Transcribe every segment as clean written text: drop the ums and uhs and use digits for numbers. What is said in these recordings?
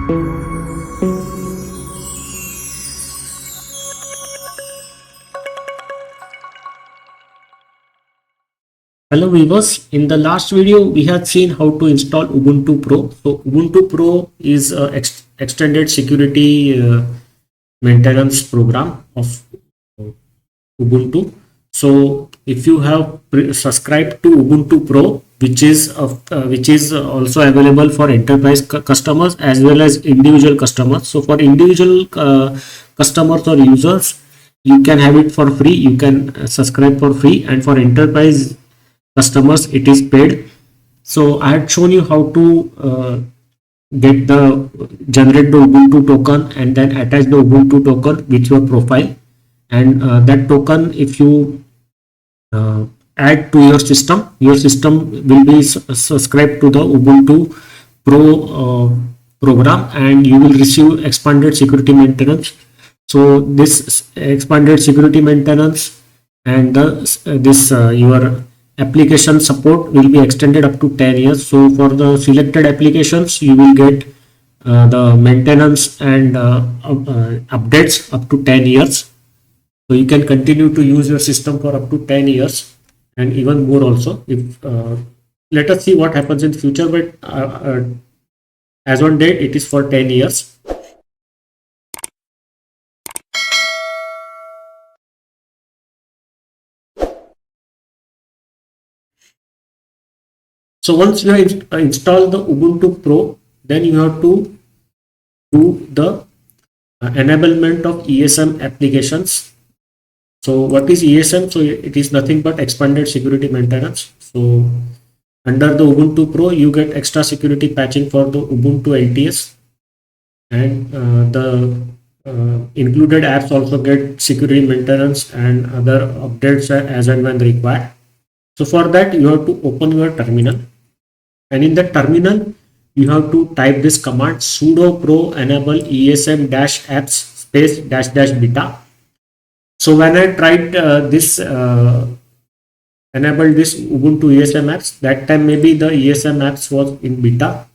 Hello viewers, in the last video we have seen how to install Ubuntu Pro. So Ubuntu Pro is a extended security maintenance program of Ubuntu. So if you have subscribed to Ubuntu Pro, which is also available for enterprise customers as well as individual customers. So for individual customers or users, you can have it for free. You can subscribe for free, and for enterprise customers it is paid. So I had shown you how to generate the Ubuntu token and then attach the Ubuntu token with your profile, and that token, if you add to your system will be subscribed to the Ubuntu Pro program, and you will receive expanded security maintenance. So this expanded security maintenance and your application support will be extended up to 10 years. So for the selected applications, you will get the maintenance and updates up to 10 years. So you can continue to use your system for up to 10 years and even more also. If let us see what happens in future, but as on date it is for 10 years. So once you have installed the Ubuntu Pro, then you have to do the enablement of ESM applications. So what is ESM? So it is nothing but expanded security maintenance. So under the Ubuntu Pro, you get extra security patching for the Ubuntu LTS, and the included apps also get security maintenance and other updates as and when required. So for that, you have to open your terminal. And in the terminal, you have to type this command sudo pro enable esm -apps space -- beta. So when I tried enable this Ubuntu ESM apps, that time maybe the ESM apps was in beta.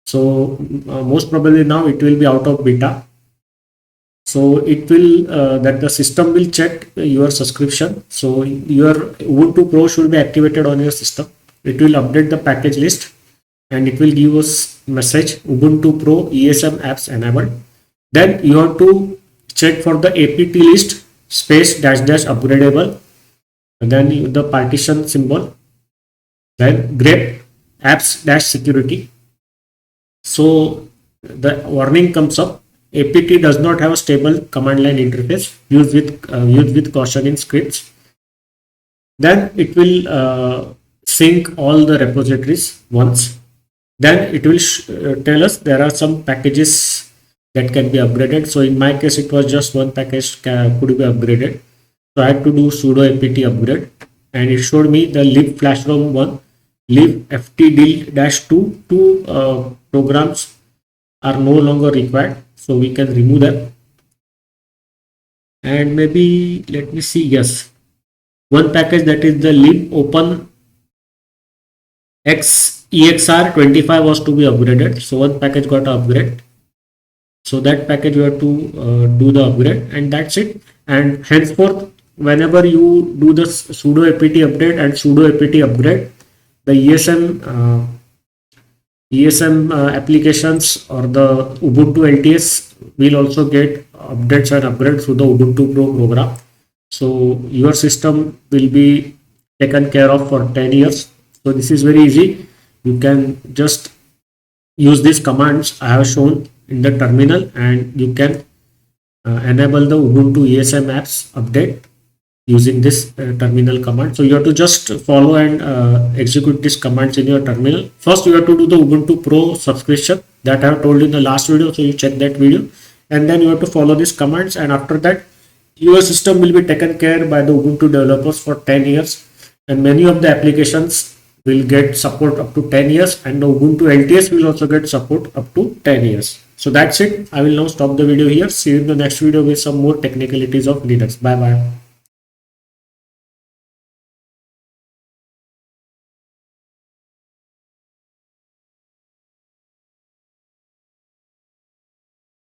So most probably now it will be out of beta. So it will that the system will check your subscription. So your Ubuntu Pro should be activated on your system. It will update the package list, and it will give us message Ubuntu Pro ESM apps enabled. Then you have to check for the apt list space -- upgradable, and then the partition symbol, then grep apps - security. So the warning comes up, apt does not have a stable command line interface, used with caution in scripts. Then it will sync all the repositories once. Then it will tell us there are some packages that can be upgraded. So in my case, it was just one package could be upgraded. So I had to do sudo apt upgrade, and it showed me the lib flash ROM 1, lib ftdil -2, two programs are no longer required. So we can remove them. And maybe let me see, yes, one package, that is the lib open exr25 was to be upgraded. So one package got upgrade. So that package you have to do the upgrade, and that's it. And henceforth, whenever you do the sudo apt update and sudo apt upgrade, the ESM applications or the Ubuntu LTS will also get updates and upgrades through the Ubuntu Pro program. So your system will be taken care of for 10 years. So this is very easy. You can just use these commands I have shown in the terminal, and you can enable the Ubuntu ESM apps update using this terminal command. So you have to just follow and execute these commands in your terminal. First, you have to do the Ubuntu Pro subscription that I have told you in the last video. So you check that video, and then you have to follow these commands. And after that, your system will be taken care by the Ubuntu developers for 10 years. And many of the applications will get support up to 10 years, and the Ubuntu LTS will also get support up to 10 years. So that's it. I will now stop the video here. See you in the next video with some more technicalities of Linux. Bye bye.